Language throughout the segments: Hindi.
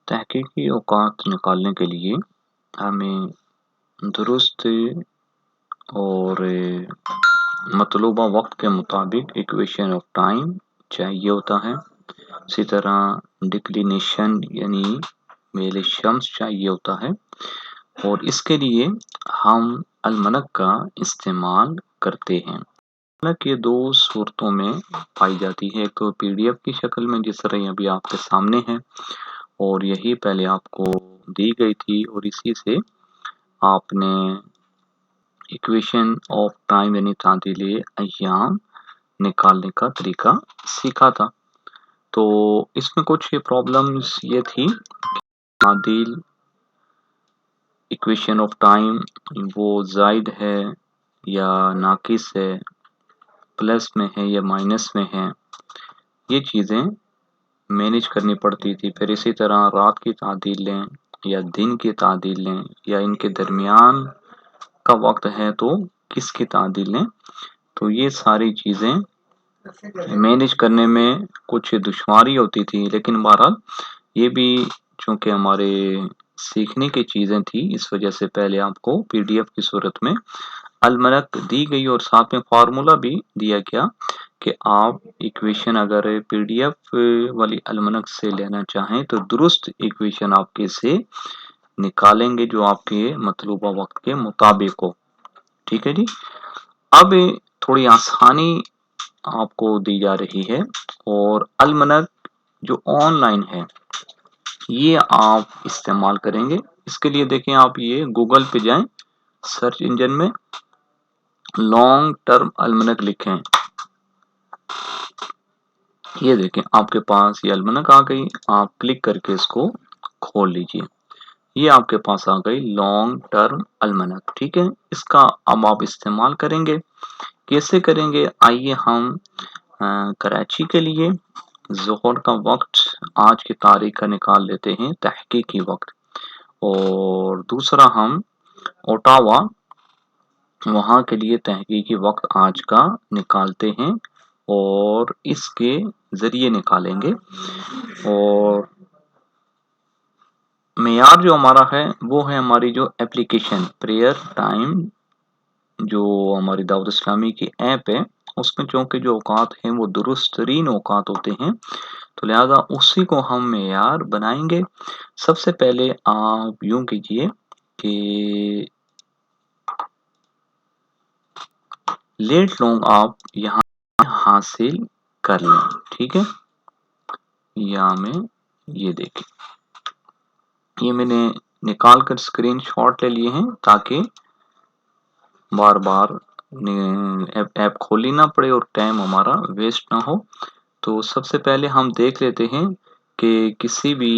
तहकीकी औकात निकालने के लिए हमें दुरुस्त और मतलूबा वक़्त के मुताबिक इक्वेशन ऑफ टाइम चाहिए होता है। इसी तरह डिक्लिनेशन यानी मेल शम्स चाहिए होता है और इसके लिए हम अलमनक का इस्तेमाल करते हैं। अलमनक ये 2 सूरतों में पाई जाती है, एक तो पीडीएफ की शक्ल में जिस तरह ये अभी आपके सामने है और यही पहले आपको दी गई थी और इसी से आपने इक्वेशन ऑफ टाइम यानी तादीले अय्याम निकालने का तरीका सीखा था। तो इसमें कुछ प्रॉब्लम्स ये थी, तादील इक्वेशन ऑफ टाइम वो ज़ायद है या नाकिस है, प्लस में है या माइनस में है, ये चीज़ें मैनेज करनी पड़ती थी। फिर इसी तरह रात की तादील लें या दिन की तादील लें या इनके दरमियान का वक्त है तो किसकी तादील लें, तो ये सारी चीज़ें मैनेज करने में कुछ दुश्वारी होती थी। लेकिन बहरहाल ये भी चूँकि हमारे सीखने की चीज़ें थी, इस वजह से पहले आपको पीडीएफ की सूरत में अलमनक दी गई और साथ में फार्मूला भी दिया गया कि आप इक्वेशन अगर पीडीएफ वाली अलमनक से लेना चाहें तो दुरुस्त इक्वेशन आप कैसे निकालेंगे जो आपके मतलूबा वक्त के मुताबिक हो। ठीक है जी। अब थोड़ी आसानी आपको दी जा रही है और अलमनक जो ऑनलाइन है ये आप इस्तेमाल करेंगे। इसके लिए देखें, आप ये गूगल पे जाएं, सर्च इंजन में लॉन्ग टर्म अलमनक लिखें, ये देखें आपके पास ये अलमनक आ गई। आप क्लिक करके इसको खोल लीजिए, ये आपके पास आ गई लॉन्ग टर्म अलमनक। ठीक है, इसका अब आप इस्तेमाल करेंगे। कैसे करेंगे, आइए हम कराची के लिए ज़ोहर का वक्त आज की तारीख का निकाल लेते हैं, तहकीकी वक्त, और दूसरा हम ओटावा वहाँ के लिए तहकीकी वक्त आज का निकालते हैं और इसके ज़रिए निकालेंगे। और मेयार जो हमारा है वो है हमारी जो एप्लीकेशन प्रेयर टाइम, जो हमारी दावत इस्लामी की ऐप है, उसमें चूँकि जो औकात हैं वो दुरुस्त तरीन औकात होते हैं, तो लिहाजा उसी को हम मेयार बनाएंगे। सबसे पहले आप यूँ कीजिए कि लेट लॉन्ग आप यहाँ हासिल कर लें। ठीक है, यहाँ में ये देखें, ये मैंने निकाल कर स्क्रीनशॉट ले लिए हैं ताकि बार बार ऐप खोलनी ना पड़े और टाइम हमारा वेस्ट ना हो। तो सबसे पहले हम देख लेते हैं कि किसी भी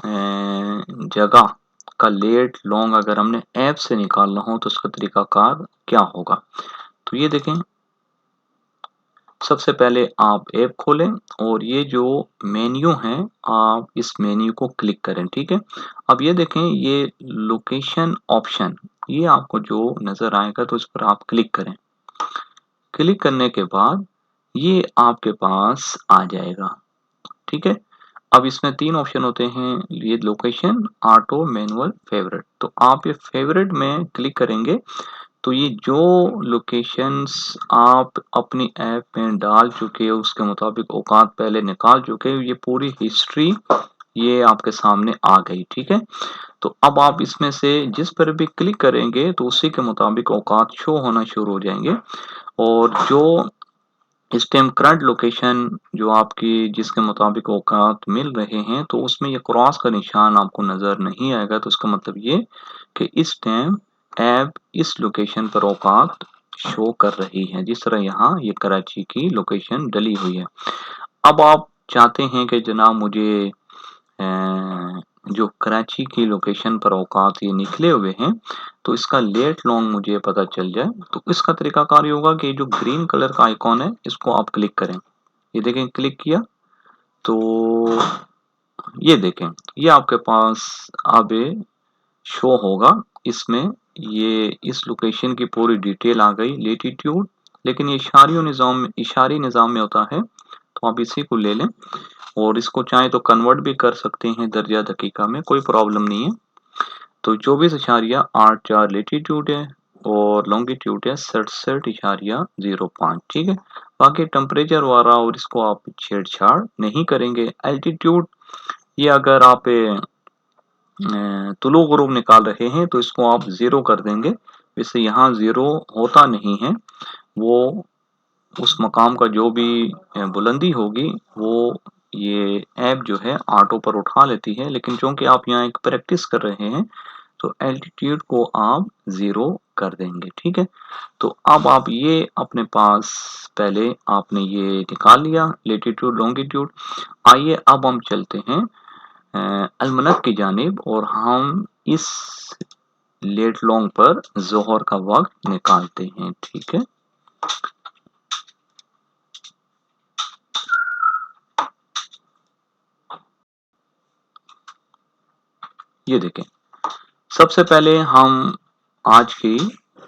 जगह का लेट लॉन्ग अगर हमने ऐप से निकालना हो तो उसका तरीकाकार क्या होगा। तो ये देखें, सबसे पहले आप ऐप खोलें और ये जो मेन्यू है आप इस मेन्यू को क्लिक करें। ठीक है, अब ये देखें, ये लोकेशन ऑप्शन ये आपको जो नज़र आएगा तो इस पर आप क्लिक करें। क्लिक करने के बाद ये आपके पास आ जाएगा। ठीक है, अब इसमें 3 ऑप्शन होते हैं, ये लोकेशन, ऑटो, मैनुअल, फेवरेट। तो आप ये फेवरेट में क्लिक करेंगे तो ये जो लोकेशंस आप अपनी ऐप में डाल चुके हो उसके मुताबिक औकात पहले निकाल चुके हो, ये पूरी हिस्ट्री ये आपके सामने आ गई। ठीक है, तो अब आप इसमें से जिस पर भी क्लिक करेंगे तो उसी के मुताबिक औकात शो होना शुरू हो जाएंगे और जो इस टाइम करंट लोकेशन जो आपकी जिसके मुताबिक औकात मिल रहे हैं तो उसमें ये क्रॉस का निशान आपको नज़र नहीं आएगा, तो इसका मतलब ये कि इस टाइम ऐप इस लोकेशन पर औकात शो कर रही है, जिस तरह यहाँ ये कराची की लोकेशन डली हुई है। अब आप चाहते हैं कि जनाब मुझे जो कराची की लोकेशन पर औकात ये निकले हुए हैं तो इसका लेट लॉन्ग मुझे पता चल जाए, तो इसका तरीकाकार ये होगा कि जो ग्रीन कलर का आइकॉन है इसको आप क्लिक करें। ये देखें, क्लिक किया तो ये देखें, ये आपके पास अब शो होगा। इसमें ये इस लोकेशन की पूरी डिटेल आ गई, लेटीट्यूड, लेकिन ये इशारी निज़ाम में होता है तो आप इसी को ले लें और इसको चाहे तो कन्वर्ट भी कर सकते हैं दर्जा दकीका में, कोई प्रॉब्लम नहीं है। तो 24.84 लेटीट्यूड है और लॉन्गिट्यूड है 67.05, ठीक है। बाकी टेम्परेचर वाला और इसको आप छेड़छाड़ नहीं करेंगे। एल्टीट्यूड ये अगर आप तुलु गुरूब निकाल रहे हैं तो इसको आप 0 कर देंगे। वैसे यहाँ 0 होता नहीं है, वो उस मकाम का जो भी बुलंदी होगी वो ये ऐप जो है ऑटो पर उठा लेती है, लेकिन चूंकि आप यहाँ एक प्रैक्टिस कर रहे हैं तो एल्टीट्यूड को आप 0 कर देंगे, ठीक है। तो अब आप ये अपने पास पहले आपने ये निकाल लिया लेटीट्यूड लॉन्गिट्यूड। आइए अब हम चलते हैं अलमनक की जानिब और हम इस लेट लॉन्ग पर जोहर का वक्त निकालते हैं, ठीक है। ये देखें, सबसे पहले हम आज की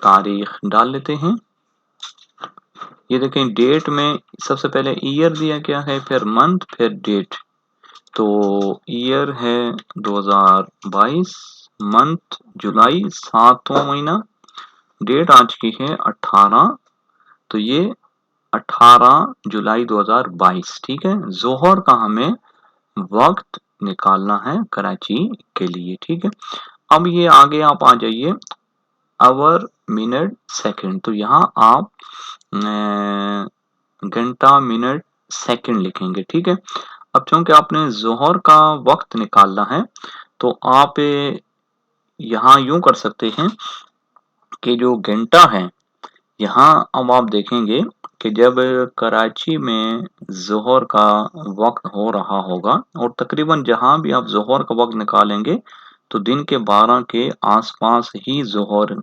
तारीख डाल लेते हैं। ये देखें, डेट में सबसे पहले ईयर दिया गया है, फिर मंथ, फिर डेट। तो ईयर है 2022, मंथ जुलाई 7वां महीना, डेट आज की है 18, तो ये 18 जुलाई 2022, ठीक है। जोहर का हमें वक्त निकालना है कराची के लिए, ठीक है। अब ये आगे आप आ जाइए आवर, मिनट, सेकंड। तो यहाँ आप घंटा, मिनट, सेकंड लिखेंगे, ठीक है। अब चूंकि आपने जोहर का वक्त निकालना है तो आप यहाँ यूं कर सकते हैं कि जो घंटा है, यहाँ अब आप देखेंगे कि जब कराची में जोहर का वक्त हो रहा होगा और तकरीबन जहां भी आप जोहर का वक्त निकालेंगे तो दिन के 12 के आसपास ही जोहर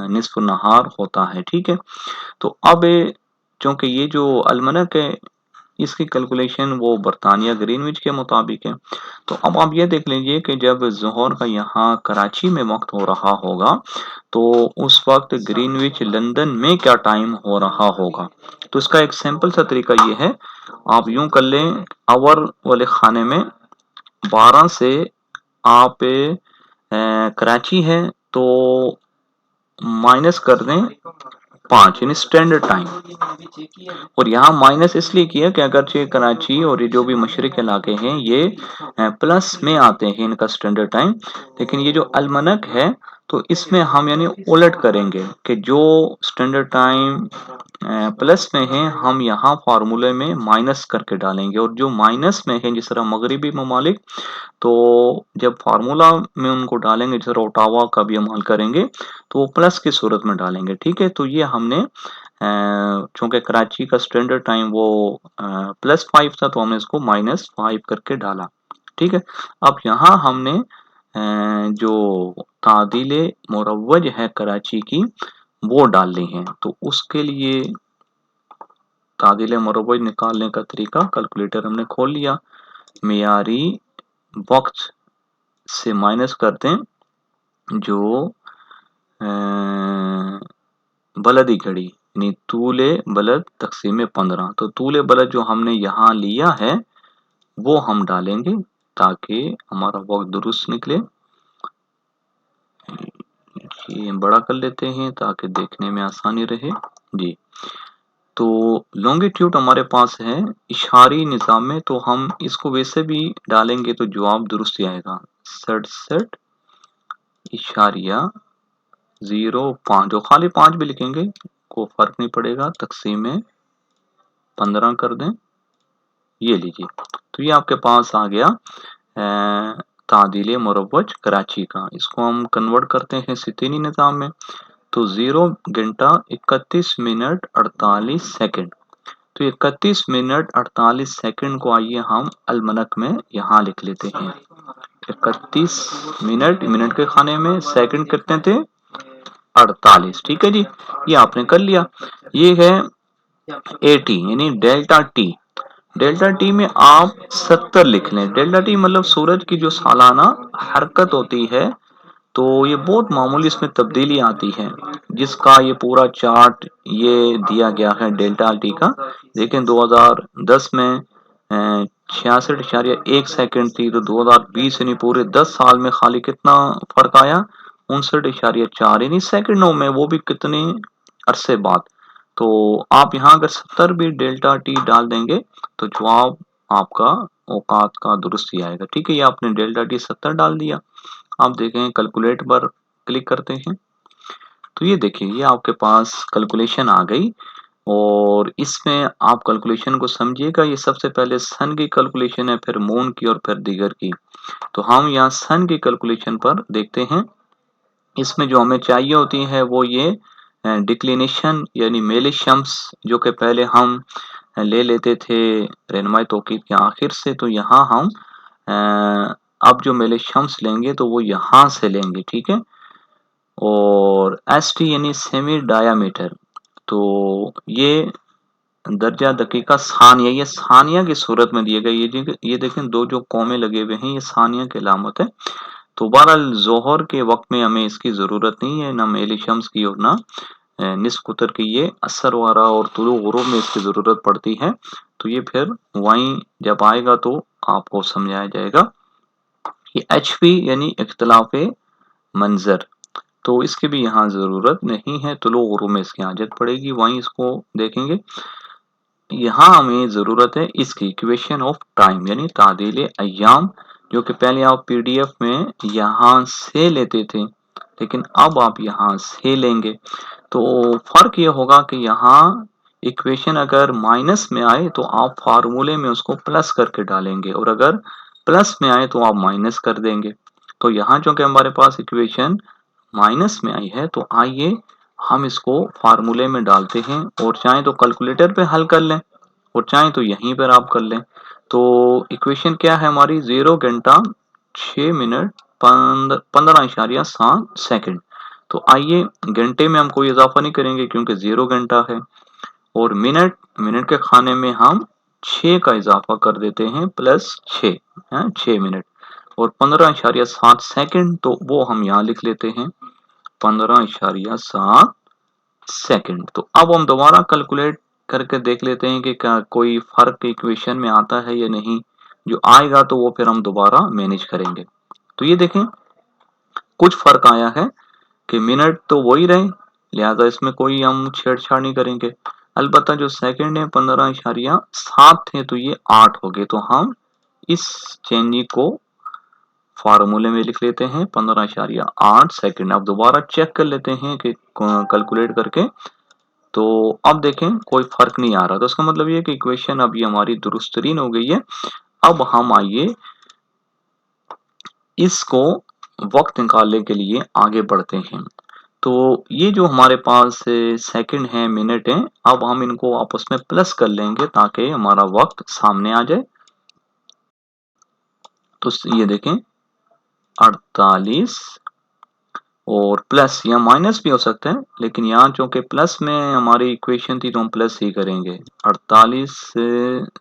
निस्फ नहार होता है, ठीक है। तो अब चूंकि ये जो अलमनक है इसकी कैलकुलेशन वो बरतानिया ग्रीनविच के मुताबिक है, तो अब आप ये देख लीजिए कि जब जोहर का यहाँ कराची में वक्त हो रहा होगा तो उस वक्त ग्रीनविच लंदन में क्या टाइम हो रहा होगा। तो इसका एक सिंपल सा तरीका ये है, आप यूं कर लें, आवर वाले खाने में 12 से आप कराची है तो माइनस कर दें 5, यानी स्टैंडर्ड टाइम। और यहाँ माइनस इसलिए किया कि अगरचे कराची और ये जो भी मशरिक इलाके हैं ये प्लस में आते हैं इनका स्टैंडर्ड टाइम, लेकिन ये जो अलमनक है तो इसमें हम यानी उलट करेंगे कि जो स्टैंडर्ड टाइम प्लस में है हम यहाँ फार्मूले में माइनस करके डालेंगे, और जो माइनस में है जिस तरह मगरिबी ममालिक, तो जब फार्मूला में उनको डालेंगे, जैसे ओटावा का भी अमल करेंगे तो वो प्लस की सूरत में डालेंगे, ठीक है। तो ये हमने चूंकि कराची का स्टैंडर्ड टाइम वो +5 था तो हमने इसको -5 करके डाला, ठीक है। अब यहाँ हमने जो तादीले मुरव्वज है कराची की वो डालनी है, तो उसके लिए तादीले मुरव्वज निकालने का तरीका, कैलकुलेटर हमने खोल लिया, मियारी वक्त से माइनस करते हैं जो बलदी घड़ी यानी तूले बलद तकसीम 15, तो तूले बलद जो हमने यहाँ लिया है वो हम डालेंगे ताकि हमारा वक्त दुरुस्त निकले। ये बड़ा कर लेते हैं ताकि देखने में आसानी रहे जी। तो लॉन्गिट्यूड हमारे पास है इशारी निज़ाम में, तो हम इसको वैसे भी डालेंगे तो जवाब दुरुस्त ही आएगा, 67.05, जो खाली 5 भी लिखेंगे को फर्क नहीं पड़ेगा, तकसीम में 15 कर दें, ये लीजिए। तो ये आपके पास आ गया तादीले मुरव्वज कराची का। इसको हम कन्वर्ट करते हैं सितीनी निज़ाम में, तो 0 घंटा 31 मिनट 48 सेकंड, तो 31 मिनट 48 सेकंड को आइए हम अलमनक में यहाँ लिख लेते हैं। 31 मिनट, मिनट के खाने में सेकंड कितने थे, 48, ठीक है जी। ये आपने कर लिया। ये है 80 यानी डेल्टा टी, डेल्टा टी में आप 70 लिख लें। डेल्टा टी मतलब सूरज की जो सालाना हरकत होती है, तो ये बहुत मामूली इसमें तब्दीली आती है, जिसका ये पूरा चार्ट ये दिया गया है डेल्टा टी का। देखें 2010 में 66.1 सेकंड थी, तो 2020 यानी पूरे 10 साल में खाली कितना फर्क आया, 59.4 यानी सेकंडों में, वो भी कितने अरसे बाद। तो आप यहाँ अगर 70 भी डेल्टा टी डाल देंगे तो जवाब आपका औकात का दुरुस्त ही आएगा। ठीक है, ये आपने डेल्टा टी 70 डाल दिया। आप देखें कैलकुलेट पर क्लिक करते हैं तो ये देखिए ये आपके पास कैलकुलेशन आ गई, और इसमें आप कैलकुलेशन को समझिएगा। ये सबसे पहले सन की कैलकुलेशन है, फिर मून की और फिर दीगर की। तो हम यहाँ सन की कैलकुलेशन पर देखते हैं। इसमें जो हमें चाहिए होती है वो ये डिक्लिनेशन यानी मेले शम्स, जो कि पहले हम ले लेते थे रहनुमाई तौकीद के आखिर से। तो यहाँ हम अब जो मेले शम्स लेंगे तो वो यहाँ से लेंगे। ठीक है, और एस टी यानी सेमी डायामीटर, तो ये दर्जा दकीका सानिया, ये सानिया की सूरत में दिए गए। ये देखें दो जो कौमे लगे हुए हैं, ये सानिया की अलामत है। तो बहरहाल जोहर के वक्त में हमें इसकी ज़रूरत नहीं है, ना मेल शम्स की और ना निस्फ कुतर की। ये असर वारा और तुलु गुरूब में इसकी ज़रूरत पड़ती है। तो ये फिर वहीं जब आएगा तो आपको समझाया जाएगा। ये एच पी यानी इख्तलाफ मंजर, तो इसकी भी यहाँ ज़रूरत नहीं है, तुलु गुरूब में इसकी हाजत पड़ेगी, वहीं इसको देखेंगे। यहाँ हमें ज़रूरत है इसकी इक्वेशन ऑफ टाइम यानी तादील अय्याम, जो कि पहले आप पीडीएफ में यहाँ से लेते थे, लेकिन अब आप यहाँ से लेंगे। तो फ़र्क ये होगा कि यहाँ इक्वेशन अगर माइनस में आए तो आप फार्मूले में उसको प्लस करके डालेंगे, और अगर प्लस में आए तो आप माइनस कर देंगे। तो यहाँ चूंकि हमारे पास इक्वेशन माइनस में आई है, तो आइए हम इसको फार्मूले में डालते हैं, और चाहे तो कैलकुलेटर पे हल कर लें और चाहे तो यहीं पर आप कर लें। तो इक्वेशन क्या है हमारी, 0 घंटा 6 मिनट 15.7 सेकंड। तो आइए घंटे में हम कोई इजाफा नहीं करेंगे क्योंकि 0 घंटा है, और मिनट मिनट के खाने में हम 6 का इजाफा कर देते हैं प्लस 6, 6 मिनट, और 15.7 सेकंड, तो वो हम यहाँ लिख लेते हैं 15.7 सेकंड। तो अब हम दोबारा कैलकुलेट करके देख लेते हैं कि क्या कोई फर्क इक्वेशन में आता है या नहीं। जो आएगा तो वो फिर हम दोबारा मैनेज करेंगे। तो ये देखें कुछ फर्क आया है कि मिनट तो वही रहे, लिहाजा इसमें कोई हम छेड़छाड़ नहीं करेंगे। अलबत्ता जो सेकंड है 15.7 थे तो ये 8 हो गए, तो हम इस चेंज को फार्मूले में लिख लेते हैं 15.8 सेकंड। अब दोबारा चेक कर लेते हैं कि कैलकुलेट करके, तो अब देखें कोई फर्क नहीं आ रहा, तो इसका मतलब ये कि इक्वेशन अभी हमारी दुरुस्त तरीन हो गई है। अब हम आइए इसको वक्त निकालने के लिए आगे बढ़ते हैं। तो ये जो हमारे पास सेकंड है मिनट है, अब हम इनको आपस में प्लस कर लेंगे ताकि हमारा वक्त सामने आ जाए। तो ये देखें 48 और प्लस या माइनस भी हो सकता है, लेकिन यहाँ चूंकि प्लस में हमारी इक्वेशन थी तो हम प्लस ही करेंगे। 48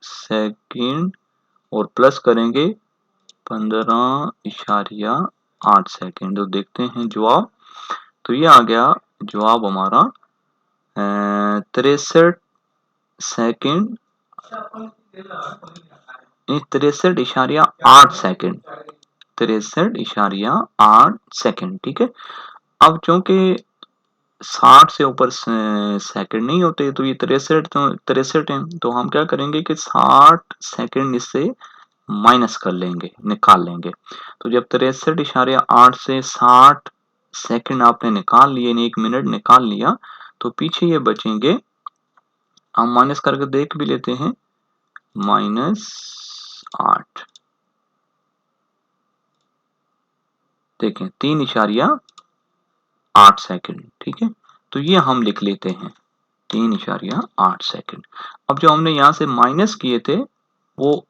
सेकंड और प्लस करेंगे 15.8 सेकंड, तो देखते हैं जवाब। तो ये आ गया जवाब हमारा 63 सेकंड 63.8 सेकंड, 63.8 सेकंड। ठीक है, अब चूंकि 60 से ऊपर सेकंड नहीं होते तो ये 63 है, तो हम क्या करेंगे कि 60 सेकंड इससे माइनस कर लेंगे, निकाल लेंगे। तो जब 63.8 से 60 सेकंड आपने निकाल लिए, यानी 1 मिनट निकाल लिया, तो पीछे ये बचेंगे, हम माइनस करके देख भी लेते हैं, -8। देखें 3.8 सेकंड। ठीक है, तो ये हम लिख लेते हैं 3.8 सेकंड। अब जो हमने यहाँ से माइनस किए थे वो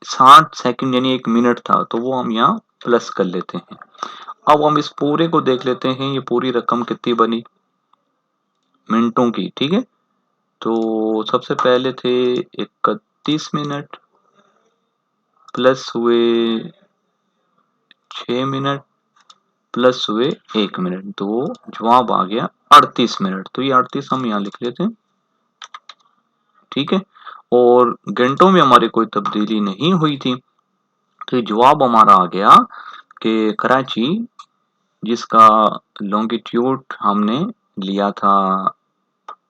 60 सेकंड यानी 1 मिनट था, तो वो हम यहाँ प्लस कर लेते हैं। अब हम इस पूरे को देख लेते हैं, ये पूरी रकम कितनी बनी मिनटों की। ठीक है, तो सबसे पहले थे 31 मिनट, प्लस हुए 6 मिनट, प्लस हुए 1 मिनट, तो जवाब आ गया 38 मिनट। तो ये 38 हम यहाँ लिख लेते हैं। ठीक है, और घंटों में हमारी कोई तब्दीली नहीं हुई थी। तो जवाब हमारा आ गया कि कराची, जिसका लॉन्गिट्यूड हमने लिया था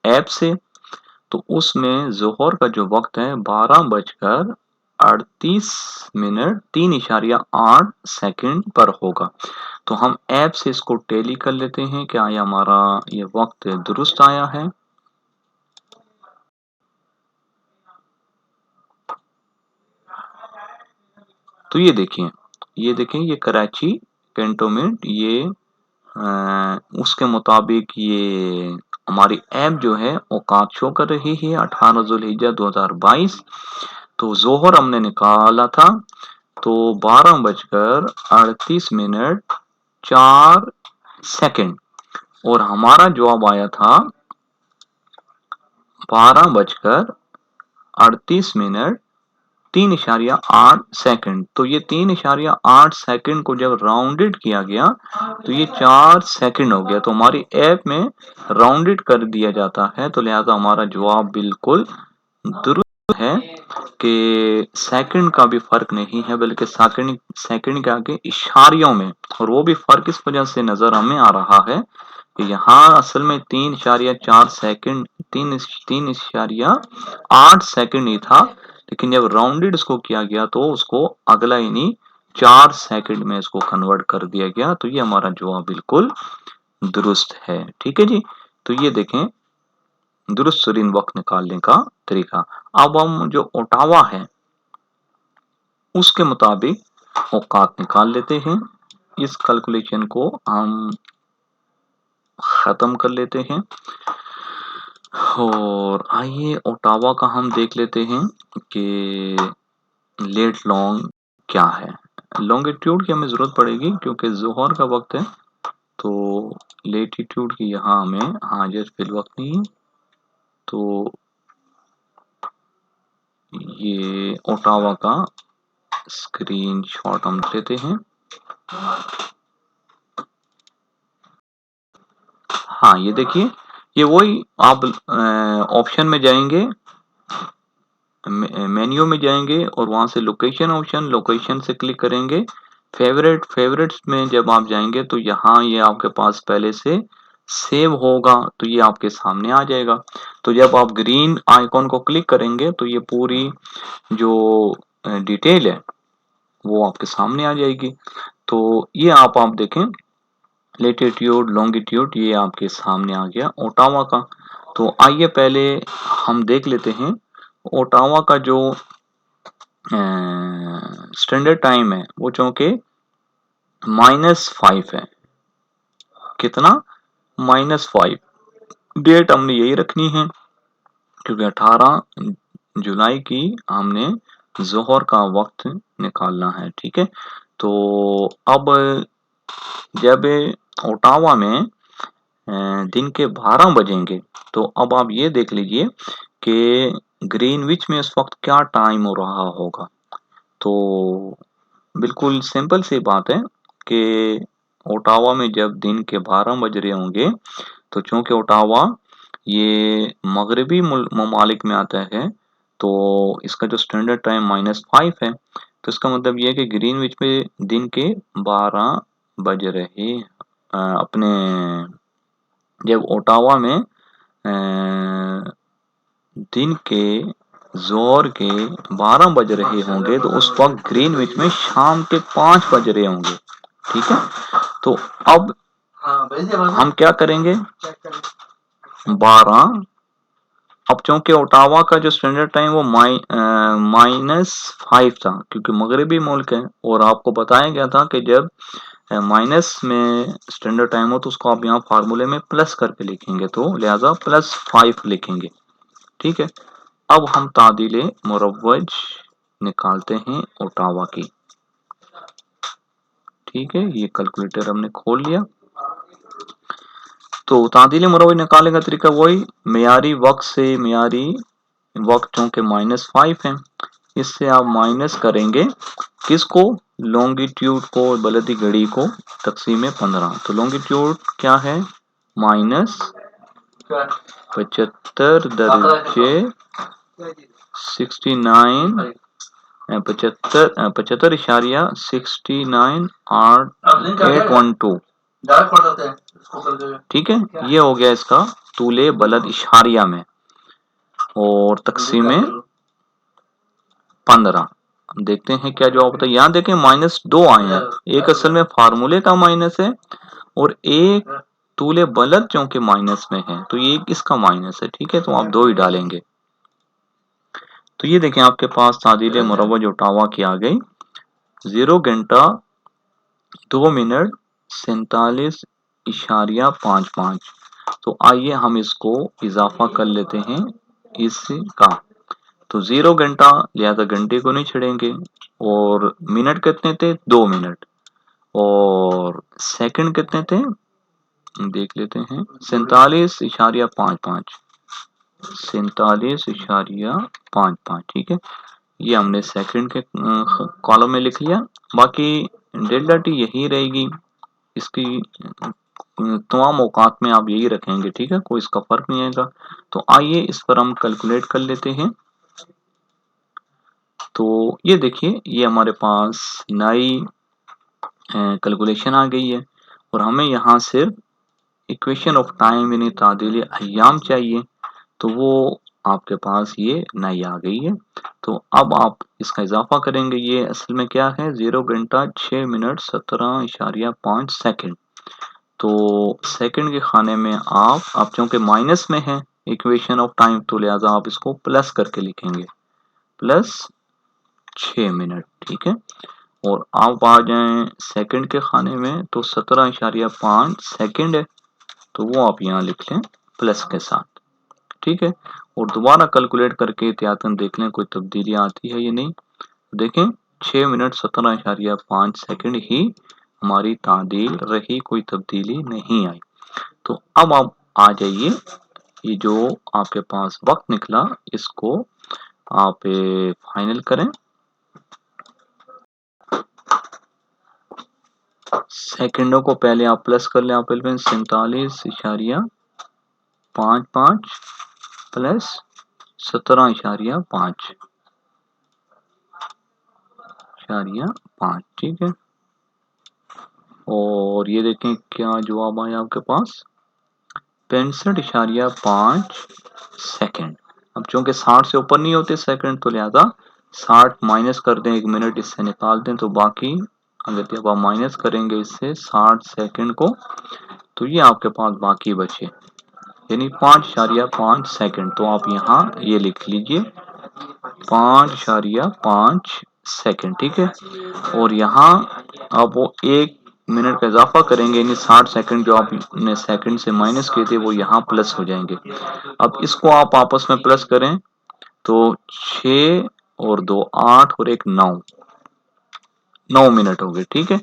ऐप से, तो उसमें ज़ोहर का जो वक्त है 12:38 3.8 पर होगा। तो हम ऐप से इसको टैली कर लेते हैं, क्या ये हमारा ये वक्त दुरुस्त आया है। तो ये देखिए, ये कराची कैंटोनमेंट, ये उसके मुताबिक ये हमारी ऐप जो है औकात शो कर रही है 18 ज़ुल्हिज्जा 2022। तो ज़ोहर हमने निकाला था, तो 12:38 और हमारा जवाब आया था 12:38 3.8। तो ये 3.8 को जब राउंडेड किया गया तो ये 4 सेकंड हो गया। तो हमारी ऐप में राउंडेड कर दिया जाता है, तो लिहाजा हमारा जवाब बिल्कुल दुरुस्त है कि सेकंड का भी फर्क नहीं है, बल्कि सेकंड सेकंड के आगे इशारियों में, और वो भी फर्क इस वजह से नजर हमें आ रहा है कि यहाँ असल में 3.4 सेकंड, 3.8 सेकंड ही था, लेकिन जब राउंडेड इसको किया गया तो उसको अगला यानी 4 सेकंड में इसको कन्वर्ट कर दिया गया। तो ये हमारा जवाब बिल्कुल दुरुस्त है। ठीक है जी। तो ये देखें दुरुस्त तरीन वक्त निकालने का तरीका। अब हम जो ओटावा है उसके मुताबिक औकात निकाल लेते हैं। इस कैलकुलेशन को हम खत्म कर लेते हैं और आइए ओटावा का हम देख लेते हैं कि लेट लॉन्ग क्या है। लॉन्गिट्यूड की हमें जरूरत पड़ेगी क्योंकि जोहर का वक्त है, तो लेटीट्यूड की यहाँ हमें हाजिर फिल वक्त नहीं है। तो ये ओटावा का स्क्रीनशॉट हम लेते हैं। हाँ ये देखिए, ये वही आप ऑप्शन में जाएंगे, मेन्यू में जाएंगे और वहां से लोकेशन ऑप्शन, लोकेशन से क्लिक करेंगे। फेवरेट्स में जब आप जाएंगे तो यहाँ ये आपके पास पहले से सेव होगा, तो ये आपके सामने आ जाएगा। तो जब आप ग्रीन आइकॉन को क्लिक करेंगे तो ये पूरी जो डिटेल है वो आपके सामने आ जाएगी। तो ये आप देखें, लेटीट्यूड लॉन्गिट्यूड ये आपके सामने आ गया ओटावा का। तो आइए पहले हम देख लेते हैं ओटावा का जो स्टैंडर्ड टाइम है वो चूंकि -5 है। कितना? -5। डेट हमने यही रखनी है क्योंकि 18 जुलाई की हमने जोहर का वक्त निकालना है। ठीक है। तो अब जब ओटावा में दिन के 12 बजेंगे, तो अब आप ये देख लीजिए कि ग्रीनविच में इस वक्त क्या टाइम हो रहा होगा। तो बिल्कुल सिंपल सी बात है कि ओटावा में जब दिन के 12 बज रहे होंगे, तो चूंकि ओटावा ये मगरबी ममालिक में आता है, तो इसका जो स्टैंडर्ड टाइम -5 है। तो इसका मतलब ये है कि ग्रीनविच में दिन के 12 बज रहे अपने जब ओटावा में दिन के जोर के 12 बज रहे होंगे, तो उस वक्त ग्रीनविच में शाम के 5 बज रहे होंगे। ठीक है। तो अब हम क्या करेंगे, 12, अब चूंकि ओटावा का जो स्टैंडर्ड टाइम वो -5 था क्योंकि मगरबी मुल्क है, और आपको बताया गया था कि जब माइनस में स्टैंडर्ड टाइम हो तो उसको आप यहाँ फार्मूले में प्लस करके लिखेंगे, तो लिहाजा +5 लिखेंगे। ठीक है। अब हम तादीले मुरव्वज निकालते हैं ओटावा की। ठीक है, ये कैलकुलेटर हमने खोल लिया। तो तादीले मुरव्वज निकालने का तरीका वही, मियारी वक्त से मियारी वक्त चूंकि -5 है, इससे आप माइनस करेंगे किसको, लॉन्गिट्यूड को, बलदी घड़ी को, तक़सीम-15। तो लॉन्गिट्यूड क्या है, -75 दर्जे 69 75.69 ठीक है, ये हो गया इसका तूले बलद इशारिया में और तकसीमे 15। देखते हैं क्या जवाब होता है। यहाँ देखें -2 आए हैं, एक असल में फार्मूले का माइनस है और एक तूले बलद चूंकि माइनस में है तो ये इसका माइनस है। ठीक है, तो आप 2 ही डालेंगे। तो ये देखें आपके पास तादील मुरवज ओटावा की आ गई 0 घंटा 2 मिनट 47.55। तो आइए हम इसको इजाफा कर लेते हैं इसका। तो 0 घंटा लिहाजा घंटे को नहीं छेड़ेंगे और मिनट कितने थे 2 मिनट और सेकंड कितने थे देख लेते हैं 47.55 47.55। ठीक है, ये हमने सेकंड के कॉलम में लिख लिया। बाकी डेल्टा टी यही रहेगी, इसकी तमाम औकात में आप यही रखेंगे। ठीक है, कोई इसका फर्क नहीं आएगा। तो आइए इस पर हम कैलकुलेट कर लेते हैं। तो ये देखिए ये हमारे पास नई कैलकुलेशन आ गई है और हमें यहाँ सिर्फ इक्वेशन ऑफ टाइम यानी तादील अय्याम चाहिए। तो वो आपके पास ये नई आ गई है। तो अब आप इसका इजाफा करेंगे। ये असल में क्या है 0 घंटा 6 मिनट 17.5 सेकंड। तो सेकंड के खाने में आप चूंकि माइनस में है इक्वेशन ऑफ टाइम तो लिहाजा आप इसको प्लस करके लिखेंगे प्लस 6 मिनट। ठीक है, और आप आ जाएं सेकंड के खाने में तो 17.5 सेकंड है तो वो आप यहाँ लिख लें प्लस के साथ। ठीक है, और दोबारा कैलकुलेट करके एहतियातन देख लें कोई तब्दीली आती है या नहीं। देखें 6 मिनट 17.5 सेकंड ही हमारी तादील रही, कोई तब्दीली नहीं आई। तो अब आप आ जाइए, ये जो आपके पास वक्त निकला इसको आप फाइनल करें। सेकंडों को पहले आप प्लस कर लें, आप 47.55 प्लस 17.5। ठीक है, और ये देखें क्या जवाब आया आपके पास 65.5 सेकंड। अब चूंकि 60 से ऊपर नहीं होते सेकंड तो लिहाजा 60 माइनस कर दें, 1 मिनट इससे निकाल दें तो बाकी अगर जब आप माइनस करेंगे इससे 60 सेकंड को तो ये आपके पास बाकी बचे यानी 5.5 सेकंड। तो आप यहाँ ये लिख लीजिए 5.5 सेकंड। ठीक है, और यहाँ आप वो 1 मिनट का इजाफा करेंगे यानी 60 सेकंड जो आपने सेकंड से माइनस किए थे वो यहाँ प्लस हो जाएंगे। अब इसको आप आपस में प्लस करें तो 6 और 2 8 और 1 9 मिनट हो गए। ठीक है,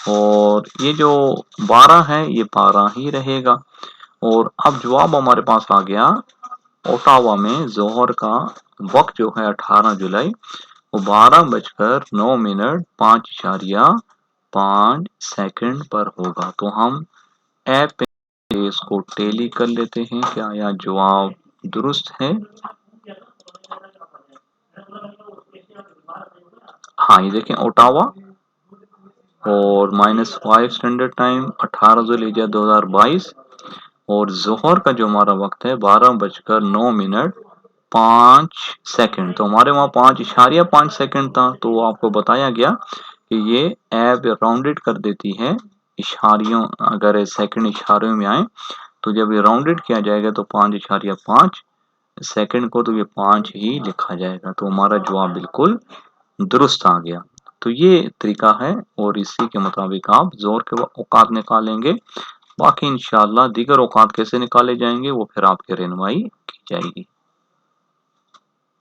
और ये जो 12 है ये 12 ही रहेगा। और अब जवाब हमारे पास आ गया ओटावा में जोहर का वक्त जो है 18 जुलाई वो 12:09 5.5 सेकंड पर होगा। तो हम ऐप पे इसको टैली कर लेते हैं, क्या यह जवाब दुरुस्त है। हाँ ये देखें ओटावा और -5 स्टैंडर्ड टाइम 18 जुलाई 2022 और जोहर का जो हमारा वक्त है 12:09 सेकंड। तो हमारे वहाँ 5.5 सेकंड था तो आपको बताया गया कि ये ऐप राउंडेड कर देती है इशारियों, अगर सेकंड इशारों में आए तो जब ये राउंडेड किया जाएगा तो 5.5 सेकंड को तो ये 5 ही लिखा जाएगा। तो हमारा जवाब बिल्कुल दुरुस्त आ गया। तो ये तरीका है और इसी के मुताबिक आप जोर के औकात निकालेंगे। बाकी इंशाल्लाह दीगर औकात कैसे निकाले जाएंगे वो फिर आपकी रहनुमाई की जाएगी।